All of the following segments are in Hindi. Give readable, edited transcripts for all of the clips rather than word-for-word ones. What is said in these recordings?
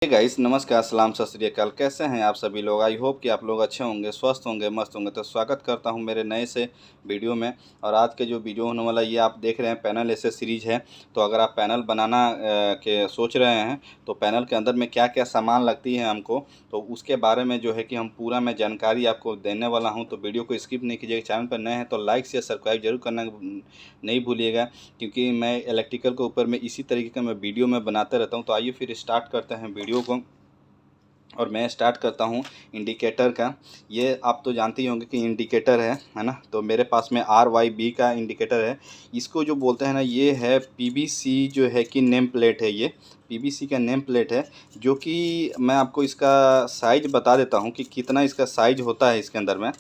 गाइस नमस्कार, सलाम, सत श्री अकाल। कैसे हैं आप सभी लोग? आई होप कि आप लोग अच्छे होंगे, स्वस्थ होंगे, मस्त होंगे। तो स्वागत करता हूं मेरे नए से वीडियो में। और आज के जो वीडियो होने वाला ये आप देख रहे हैं पैनल ऐसे सीरीज है। तो अगर आप पैनल बनाना के सोच रहे हैं तो पैनल के अंदर में क्या क्या सामान लगती है हमको, तो उसके बारे में जो है कि हम पूरा मैं जानकारी आपको देने वाला हूँ। तो वीडियो को स्किप नहीं कीजिएगा। चैनल पर नए हैं तो लाइक शेयर सब्सक्राइब जरूर करना नहीं भूलिएगा, क्योंकि मैं इलेक्ट्रिकल के ऊपर में इसी तरीके का मैं वीडियो में बनाते रहता हूँ। तो आइए फिर स्टार्ट करते हैं वीडियो को। और मैं स्टार्ट करता हूँ इंडिकेटर का। ये आप तो जानते ही होंगे कि इंडिकेटर है ना। तो मेरे पास में RYB का इंडिकेटर है। इसको जो बोलते हैं ना, ये है PVC जो है कि नेम प्लेट है। ये PVC का नेम प्लेट है, जो कि मैं आपको इसका साइज़ बता देता हूँ कि कितना इसका साइज़ होता है इसके अंदर में।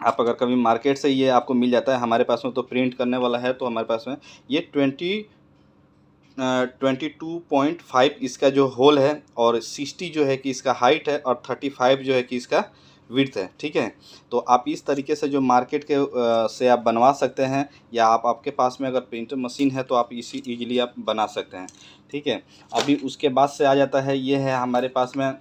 आप अगर कभी मार्केट से ये आपको मिल जाता है, हमारे पास में तो प्रिंट करने वाला है। तो हमारे पास में ये 22.5 इसका जो होल है, और 60 जो है कि इसका हाइट है, और 35 जो है कि इसका विड्थ है। ठीक है, तो आप इस तरीके से जो मार्केट के से आप बनवा सकते हैं, या आप आपके पास में अगर प्रिंटर मशीन है तो आप इसी ईजिली आप बना सकते हैं। ठीक है, अभी उसके बाद से आ जाता है, ये है हमारे पास में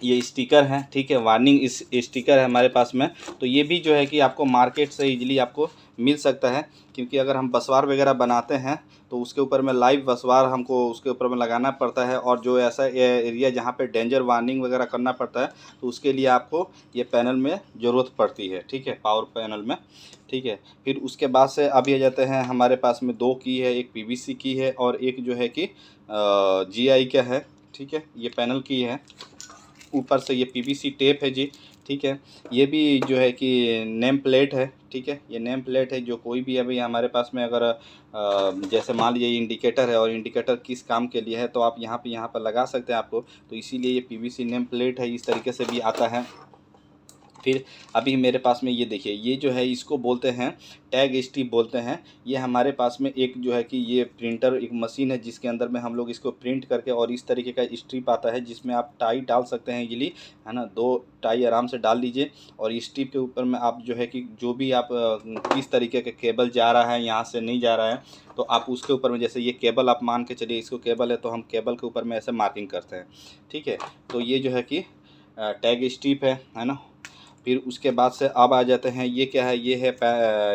ये स्टिकर है। ठीक है, वार्निंग इस स्टिकर है हमारे पास में। तो ये भी जो है कि आपको मार्केट से इजीली आपको मिल सकता है, क्योंकि अगर हम बसवार वगैरह बनाते हैं तो उसके ऊपर में लाइव बसवार हमको उसके ऊपर में लगाना पड़ता है। और जो ऐसा एरिया जहाँ पे डेंजर वार्निंग वगैरह करना पड़ता है, तो उसके लिए आपको ये पैनल में ज़रूरत पड़ती है। ठीक है, पावर पैनल में। ठीक है, फिर उसके बाद से अभी आ जाते हैं, हमारे पास में दो की है, एक PVC की है और एक जो है कि GI का है। ठीक है, ये पैनल की है। ऊपर से ये PVC टेप है जी। ठीक है, ये भी जो है कि नेम प्लेट है। ठीक है, ये नेम प्लेट है, जो कोई भी अभी हमारे पास में अगर जैसे मान लीजिए इंडिकेटर है, और इंडिकेटर किस काम के लिए है तो आप यहाँ पर लगा सकते हैं आपको। तो इसीलिए ये PVC नेम प्लेट है, इस तरीके से भी आता है। फिर अभी मेरे पास में ये देखिए, ये जो है इसको बोलते हैं टैग स्ट्रिप बोलते हैं। ये हमारे पास में एक जो है कि ये प्रिंटर एक मशीन है, जिसके अंदर में हम लोग इसको प्रिंट करके, और इस तरीके का स्ट्रिप आता है जिसमें आप टाई डाल सकते हैं इजीली, है ना। दो टाई आराम से डाल लीजिए, और इस स्ट्रिप के ऊपर में आप जो है कि जो भी आप किस तरीके का केबल जा रहा है, यहाँ से नहीं जा रहा है, तो आप उसके ऊपर में, जैसे ये केबल आप मान के चलिए इसको केबल है, तो हम केबल के ऊपर में ऐसे मार्किंग करते हैं। ठीक है, तो ये जो है कि टैग स्ट्रिप है ना। फिर उसके बाद से अब आ जाते हैं, ये क्या है, ये है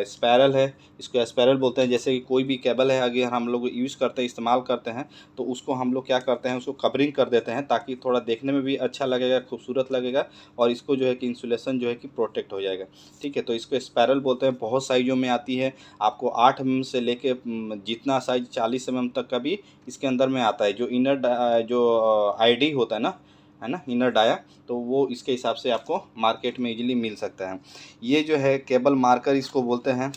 स्पैरल है। इसको स्पैरल बोलते हैं। जैसे कि कोई भी केबल है अगर हम लोग यूज़ करते हैं, इस्तेमाल करते हैं, तो उसको हम लोग क्या करते हैं, उसको कवरिंग कर देते हैं, ताकि थोड़ा देखने में भी अच्छा लगेगा, खूबसूरत लगेगा, और इसको जो है कि इंसुलेशन जो है कि प्रोटेक्ट हो जाएगा। ठीक है, तो इसको स्पैरल बोलते हैं। बहुत साइज़ों में आती है, आपको 8 mm से लेके जितना साइज 40 mm तक का भी इसके अंदर में आता है। जो इनर जो ID होता है ना, इनर डाया, तो वो इसके हिसाब से आपको मार्केट में इजीली मिल सकता है। ये जो है केबल मार्कर इसको बोलते हैं।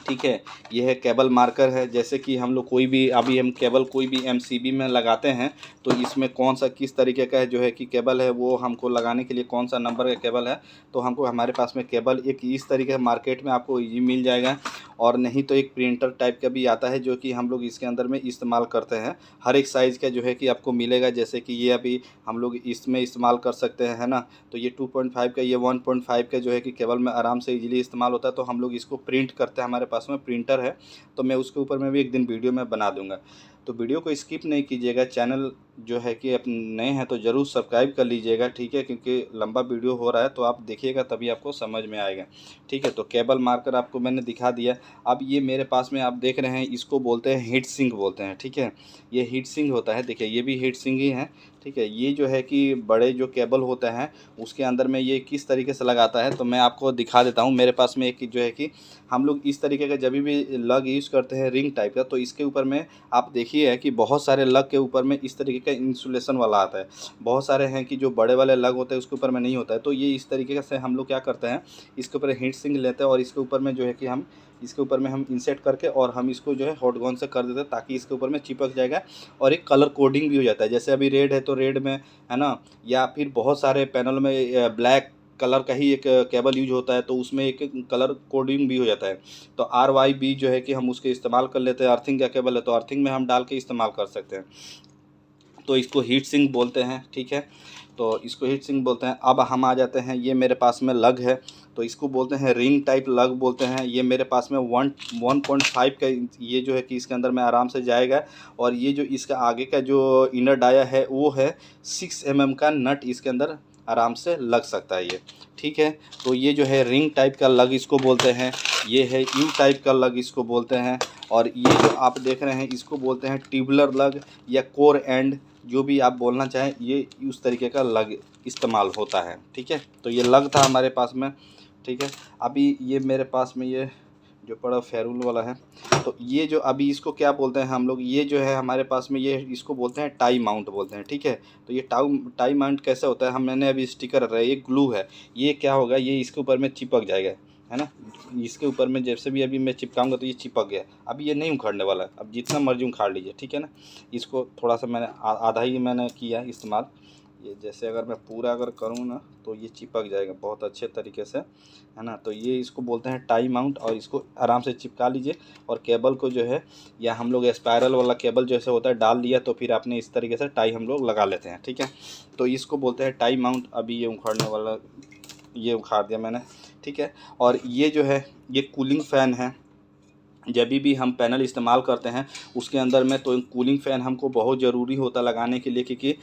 ठीक है, ये है केबल मार्कर है। जैसे कि हम लोग कोई भी, अभी हम केबल कोई भी MCB में लगाते हैं, तो इसमें कौन सा किस तरीके का है जो है कि केबल है, वो हमको लगाने के लिए कौन सा नंबर का केबल है, तो हमको हमारे पास में केबल एक इस तरीके से मार्केट में आपको ये मिल जाएगा। और नहीं तो एक प्रिंटर टाइप का भी आता है, जो कि हम लोग इसके अंदर में इस्तेमाल करते हैं। हर एक साइज़ का जो है कि आपको मिलेगा। जैसे कि ये अभी हम लोग इसमें इस्तेमाल कर सकते हैं, है ना। तो ये 2.5 का, ये 1.5 का जो है कि केबल में आराम से इजीली इस्तेमाल होता है। तो हम लोग इसको प्रिंट करते हैं, हमारे पास में प्रिंटर है। तो मैं उसके ऊपर में भी एक दिन वीडियो में बना दूंगा। तो वीडियो को स्किप नहीं कीजिएगा। चैनल जो है कि आप नए हैं तो ज़रूर सब्सक्राइब कर लीजिएगा। ठीक है, क्योंकि लंबा वीडियो हो रहा है, तो आप देखिएगा तभी आपको समझ में आएगा। ठीक है, तो केबल मार्कर आपको मैंने दिखा दिया। अब ये मेरे पास में आप देख रहे हैं, इसको बोलते हैं हीट सिंक बोलते हैं। ठीक है, ये हीट सिंक होता है। देखिए, ये भी हीट सिंक ही है। ठीक है, ये जो है कि बड़े जो केबल होते हैं उसके अंदर में ये किस तरीके से लगाता है, तो मैं आपको दिखा देता हूँ। मेरे पास में एक जो है कि हम लोग इस तरीके का जब भी लग यूज़ करते हैं, रिंग टाइप का, तो इसके ऊपर में आप देखिए कि बहुत सारे लग के ऊपर में इस तरीके का इंसुलेशन वाला आता है। बहुत सारे हैं कि जो बड़े वाले लग होते हैं उसके ऊपर में नहीं होता है। तो ये इस तरीके से हम लोग क्या करते हैं, इसके ऊपर हीट सिंक लेते हैं, और इसके ऊपर में जो है कि हम इसके ऊपर में हम इंसेट करके, और हम इसको जो है हॉट गन से कर देते हैं, ताकि इसके ऊपर में चिपक जाएगा। और एक कलर कोडिंग भी हो जाता है। जैसे अभी रेड है तो रेड में, है ना, या फिर बहुत सारे पैनल में ब्लैक कलर का ही एक केबल यूज होता है, तो उसमें एक कलर कोडिंग भी हो जाता है। तो RYB जो है कि हम उसके इस्तेमाल कर लेते हैं। अर्थिंग का केबल है तो अर्थिंग में हम डाल के इस्तेमाल कर सकते हैं। तो इसको हीट सिंक बोलते हैं, ठीक है। तो इसको हीट सिंक बोलते हैं। अब हम आ जाते हैं, ये मेरे पास में लग है तो इसको बोलते हैं रिंग टाइप लग बोलते हैं। ये मेरे पास में 1.5 का ये जो है कि इसके अंदर में आराम से जाएगा। और ये जो इसका आगे का जो इनर डाया है वो है 6 mm का नट इसके अंदर आराम से लग सकता है ये, ठीक है। तो ये जो है रिंग टाइप का लग इसको बोलते हैं। ये है यू टाइप का लग इसको बोलते हैं। और ये जो आप देख रहे हैं इसको बोलते हैं ट्यूबुलर लग या कोर एंड, जो भी आप बोलना चाहें, ये उस तरीके का लग इस्तेमाल होता है, ठीक है। तो ये लग था हमारे पास में, ठीक है। अभी ये मेरे पास में ये जो पड़ा फेरुल वाला है, तो ये जो अभी इसको क्या बोलते हैं हम लोग, ये जो है हमारे पास में ये इसको बोलते हैं टाई माउंट बोलते हैं, ठीक है। तो ये टाई माउंट कैसे होता है, मैंने अभी स्टिकर रहा है, ये ग्लू है, ये क्या होगा, ये इसके ऊपर में चिपक जाएगा, है ना। इसके ऊपर में जैसे भी अभी मैं चिपकाऊंगा तो ये चिपक गया। अभी ये नहीं उखाड़ने वाला है, अब जितना मर्जी उखाड़ लीजिए, ठीक है ना। इसको थोड़ा सा मैंने आधा ही मैंने किया इस्तेमाल। ये जैसे अगर मैं पूरा अगर करूँ ना तो ये चिपक जाएगा बहुत अच्छे तरीके से, है ना। तो ये इसको बोलते हैं टाई माउंट, और इसको आराम से चिपका लीजिए। और केबल को जो है, या हम लोग स्पायरल वाला केबल जैसे होता है डाल लिया तो फिर आपने इस तरीके से टाई हम लोग लगा लेते हैं, ठीक है। तो इसको बोलते हैं टाई माउंट। अभी ये उखाड़ने वाला, ये उखाड़ दिया मैंने, ठीक है। और ये जो है ये कूलिंग फ़ैन है। जब भी हम पैनल इस्तेमाल करते हैं उसके अंदर में तो कूलिंग फ़ैन हमको बहुत ज़रूरी होता लगाने के लिए, क्योंकि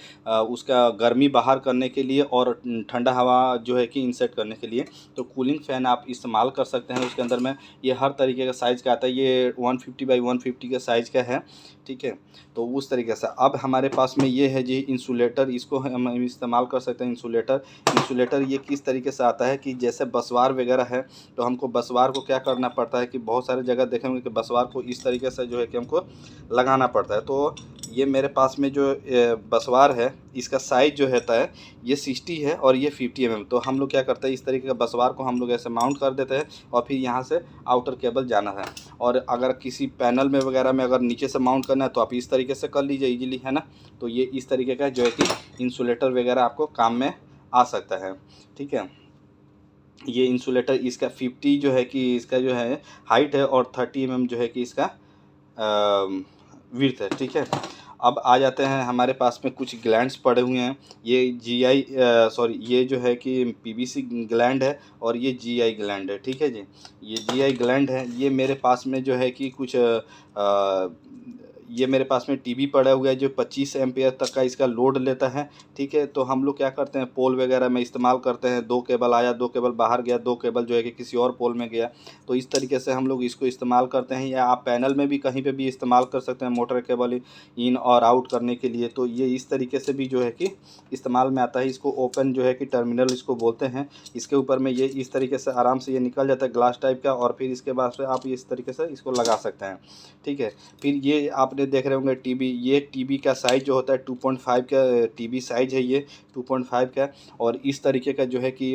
उसका गर्मी बाहर करने के लिए और ठंडा हवा जो है कि इंसेट करने के लिए। तो कूलिंग फ़ैन आप इस्तेमाल कर सकते हैं उसके अंदर में। ये हर तरीके का साइज़ का आता है, ये 150 बाई 150 के साइज़ का है, ठीक है। तो उस तरीके से अब हमारे पास में ये है जी इंसुलेटर, इसको हम इस्तेमाल कर सकते हैं। इंसुलेटर ये किस तरीके से आता है कि जैसे बसवार वगैरह है, तो हमको बसवार को क्या करना पड़ता है कि बहुत सारे जगह देखेंगे कि बसवार को इस तरीके से जो है कि हमको लगाना पड़ता है। तो ये मेरे पास में जो बसवार है इसका साइज़ जो रहता है ये 60 है और ये 50 mm। तो हम लोग क्या करते हैं, इस तरीके का बसवार को हम लोग ऐसे माउंट कर देते हैं और फिर यहाँ से आउटर केबल जाना है। और अगर किसी पैनल में वगैरह में अगर नीचे से माउंट करना है तो आप इस तरीके से कर लीजिए इजीली, है ना। तो ये इस तरीके का जो है कि इंसुलेटर वगैरह आपको काम में आ सकता है, ठीक है। ये इंसुलेटर इसका 50 जो है कि इसका जो है हाइट है और 30 mm जो है कि इसका विड्थ है, ठीक है। अब आ जाते हैं, हमारे पास में कुछ ग्लैंड्स पड़े हुए हैं। ये ये जो है कि पीवीसी ग्लैंड है और ये जीआई ग्लैंड है, ठीक है जी। ये जीआई ग्लैंड है। ये मेरे पास में जो है कि कुछ ये मेरे पास में टीवी पड़ा हुआ है जो 25 एम्पियर तक का इसका लोड लेता है, ठीक है। तो हम लोग क्या करते हैं, पोल वगैरह में इस्तेमाल करते हैं। 2 केबल आया, 2 केबल बाहर गया, 2 केबल जो है कि किसी और पोल में गया, तो इस तरीके से हम लोग इसको इस्तेमाल करते हैं। या आप पैनल में भी कहीं पे भी इस्तेमाल कर सकते हैं मोटर केबल इन और आउट करने के लिए। तो ये इस तरीके से भी जो है कि इस्तेमाल में आता है। इसको ओपन जो है कि टर्मिनल इसको बोलते हैं। इसके ऊपर में ये इस तरीके से आराम से ये निकल जाता है ग्लास टाइप का, और फिर इसके बाद से आप इस तरीके से इसको लगा सकते हैं, ठीक है। फिर ये आपने देख रहे होंगे टीवी, ये टीवी का साइज़ जो होता है 2.5 का टीवी साइज़ है ये 2.5 का। और इस तरीके का जो है कि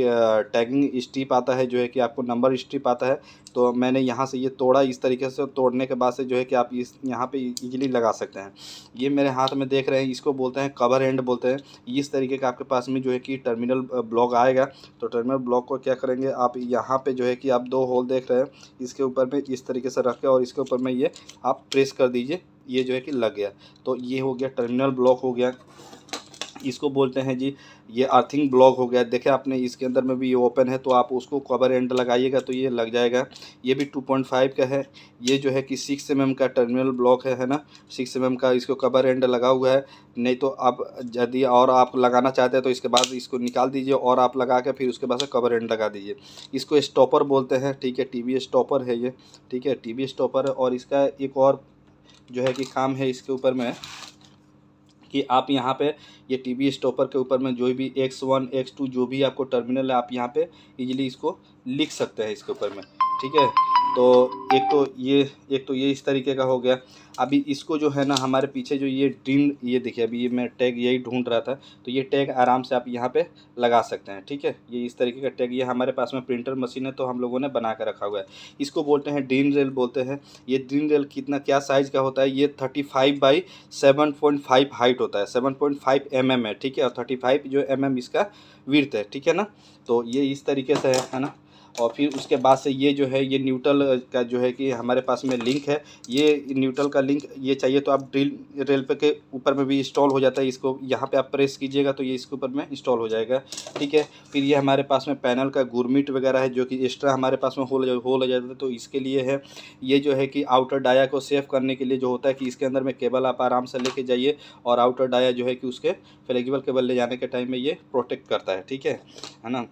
टैगिंग स्ट्रिप आता है, जो है कि आपको नंबर स्ट्रिप आता है। तो मैंने यहाँ से ये तोड़ा, इस तरीके से तोड़ने के बाद से जो है कि आप इस यहाँ पे इजीली लगा सकते हैं। ये मेरे हाथ में देख रहे हैं, इसको बोलते हैं कवर एंड बोलते हैं। इस तरीके का आपके पास में जो है कि टर्मिनल ब्लॉक आएगा। तो टर्मिनल ब्लॉक को क्या करेंगे आप, यहाँ पे जो है कि आप 2 होल देख रहे हैं, इसके ऊपर में इस तरीके से रख के और इसके ऊपर में ये आप प्रेस कर दीजिए, ये जो है कि लग गया। तो ये हो गया टर्मिनल ब्लॉक हो गया। इसको बोलते हैं जी ये अर्थिंग ब्लॉक हो गया। देखें आपने इसके अंदर में भी ये ओपन है, तो आप उसको कवर एंड लगाइएगा तो ये लग जाएगा। ये भी 2.5 का है। ये जो है कि 6 mm का टर्मिनल ब्लॉक है ना, 6 mm का इसको कवर एंड लगा हुआ है। नहीं तो आप यदि और आप लगाना चाहते हैं तो इसके बाद इसको निकाल दीजिए और आप लगा के फिर उसके बाद से कवर एंड लगा दीजिए। इसको स्टॉपर बोलते हैं, ठीक है। टीवी स्टॉपर है ये, ठीक है, टीवी स्टॉपर है। और इसका एक और जो है कि काम है इसके ऊपर में कि आप यहाँ पे ये टीवी स्टॉपर के ऊपर में जो भी X1 X2 जो भी आपको टर्मिनल है आप यहाँ पे इजीली इसको लिख सकते हैं इसके ऊपर में, ठीक है। तो एक तो ये इस तरीके का हो गया। अभी इसको जो है ना हमारे पीछे जो ये ड्रिल, ये देखिए अभी ये मैं टैग यही ढूंढ रहा था, तो ये टैग आराम से आप यहाँ पे लगा सकते हैं, ठीक है। ये इस तरीके का टैग, ये हमारे पास में प्रिंटर मशीन है तो हम लोगों ने बना कर रखा हुआ है। इसको बोलते हैं ड्रिल रेल बोलते हैं। ये ड्रिल रेल कितना क्या साइज़ का होता है, ये 35 बाई 7.5 हाइट होता है, 7.5 mm है, ठीक है। और 35 जो mm इसका विड्थ है, ठीक है ना। तो ये इस तरीके से है ना। और फिर उसके बाद से ये जो है ये न्यूट्रल का जो है कि हमारे पास में लिंक है, ये न्यूट्रल का लिंक ये चाहिए तो आप ड्रिल रेल पे के ऊपर में भी इंस्टॉल हो जाता है। इसको यहाँ पे आप प्रेस कीजिएगा तो ये इसके ऊपर में इंस्टॉल हो जाएगा, ठीक है। फिर ये हमारे पास में पैनल का गुरमीट वगैरह है जो कि एक्स्ट्रा हमारे पास में होल हो जाता है, तो इसके लिए है। ये जो है कि आउटर डाया को सेव करने के लिए जो होता है कि इसके अंदर में केबल आप आराम से लेके जाइए और आउटर डाया जो है कि उसके फ्लेक्सिबल केबल ले जाने के टाइम में ये प्रोटेक्ट करता है, ठीक है ना।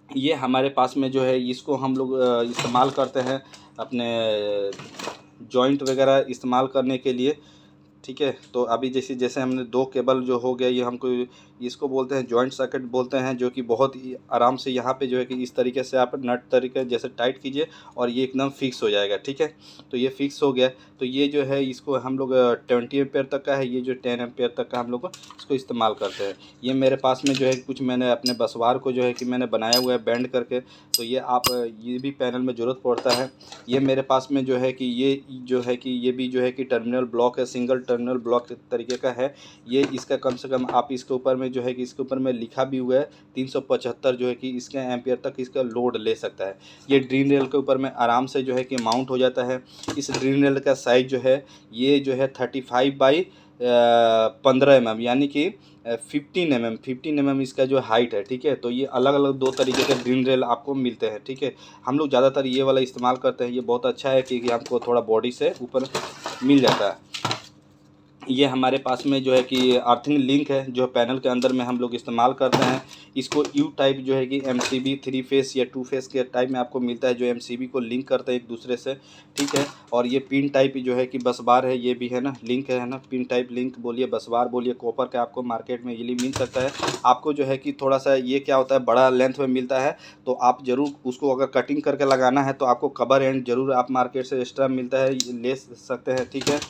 ये हमारे पास में जो है इसको हम लोग इस्तेमाल करते हैं अपने जॉइंट वगैरह इस्तेमाल करने के लिए, ठीक है। तो अभी जैसे जैसे हमने 2 केबल जो हो गया, ये हमको इसको बोलते हैं जॉइंट सर्किट बोलते हैं, जो कि बहुत ही आराम से यहाँ पे जो है कि इस तरीके से आप नट तरीके जैसे टाइट कीजिए और ये एकदम फिक्स हो जाएगा, ठीक है। तो ये फिक्स हो गया, तो ये जो है इसको हम लोग 20 एम्पेयर तक का है, ये जो 10 एम्पेयर तक का हम लोग इसको इस्तेमाल करते हैं। ये मेरे पास में जो है कुछ मैंने अपने बसवार को जो है कि मैंने बनाया हुआ है बैंड करके, तो ये आप ये भी पैनल में ज़रूरत पड़ता है। ये मेरे पास में जो है कि ये जो है कि ये भी जो है कि टर्मिनल ब्लॉक है, सिंगल टर्मिनल ब्लॉक तरीके का है ये। इसका कम से कम आप इसके ऊपर में जो है कि इसके ऊपर में लिखा भी हुआ है 375 जो है कि इसके एम्पियर तक इसका लोड ले सकता है। ये ड्रिल रेल के ऊपर में आराम से जो है कि माउंट हो जाता है। इस ड्रिल रेल का साइज़ जो है ये जो है 35 बाई 15 mm, यानी कि 15 mm इसका जो हाइट है, ठीक है। तो ये अलग अलग 2 तरीके के ड्रिल रेल आपको मिलते हैं, ठीक है। हम लोग ज़्यादातर ये वाला इस्तेमाल करते हैं, ये बहुत अच्छा है क्योंकि आपको थोड़ा बॉडी से ऊपर मिल जाता है। ये हमारे पास में जो है कि अर्थिंग लिंक है जो पैनल के अंदर में हम लोग इस्तेमाल करते हैं। इसको यू टाइप जो है कि MCB 3 फेस या 2 फेस के टाइप में आपको मिलता है, जो MCB को लिंक करता है एक दूसरे से, ठीक है। और ये पिन टाइप जो है कि बस बार है, ये भी है ना, लिंक है ना, पिन टाइप लिंक बोलिए, बस बार बोलिए, कॉपर का आपको मार्केट में इजीली मिल सकता है। आपको जो है कि थोड़ा सा ये क्या होता है बड़ा लेंथ में मिलता है, तो आप ज़रूर उसको अगर कटिंग करके लगाना है तो आपको कवर एंड ज़रूर आप मार्केट से एक्स्ट्रा मिलता है, ले सकते हैं, ठीक है।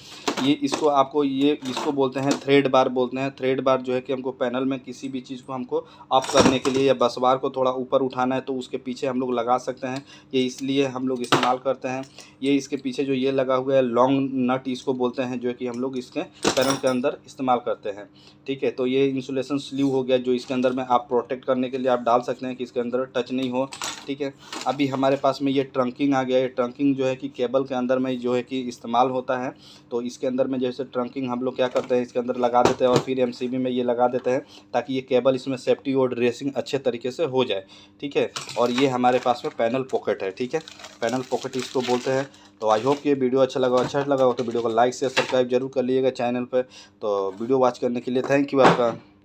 ये इसको आपको इसको बोलते हैं थ्रेड बार बोलते हैं। थ्रेड बार जो है कि हमको पैनल में किसी भी चीज़ को हमको अप करने के लिए या बस बार को थोड़ा ऊपर उठाना है तो उसके पीछे हम लोग लगा सकते हैं, ये इसलिए हम लोग इस्तेमाल करते हैं। ये इसके पीछे जो ये लगा हुआ है लॉन्ग नट इसको बोलते हैं, जो कि हम लोग इसके पैनल के अंदर इस्तेमाल करते हैं, ठीक है। तो ये इंसुलेशन स्लीव हो गया जो इसके अंदर में आप प्रोटेक्ट करने के लिए आप डाल सकते हैं कि इसके अंदर टच नहीं हो, ठीक है। अभी हमारे पास में ये ट्रंकिंग आ गया है। ट्रंकिंग जो है कि केबल के अंदर में जो है कि इस्तेमाल होता है, तो इसके अंदर में जैसे ट्रंकिंग हम लोग क्या करते हैं इसके अंदर लगा देते हैं और फिर MCB में ये लगा देते हैं ताकि ये केबल इसमें सेफ्टी और ड्रेसिंग अच्छे तरीके से हो जाए, ठीक है। और ये हमारे पास में पैनल पॉकेट है, ठीक है, पैनल पॉकेट इसको बोलते हैं। तो आई होप ये वीडियो अच्छा लगा हो तो वीडियो को लाइक से सब्सक्राइब जरूर कर लीजिएगा चैनल पर। तो वीडियो वॉच करने के लिए थैंक यू आपका।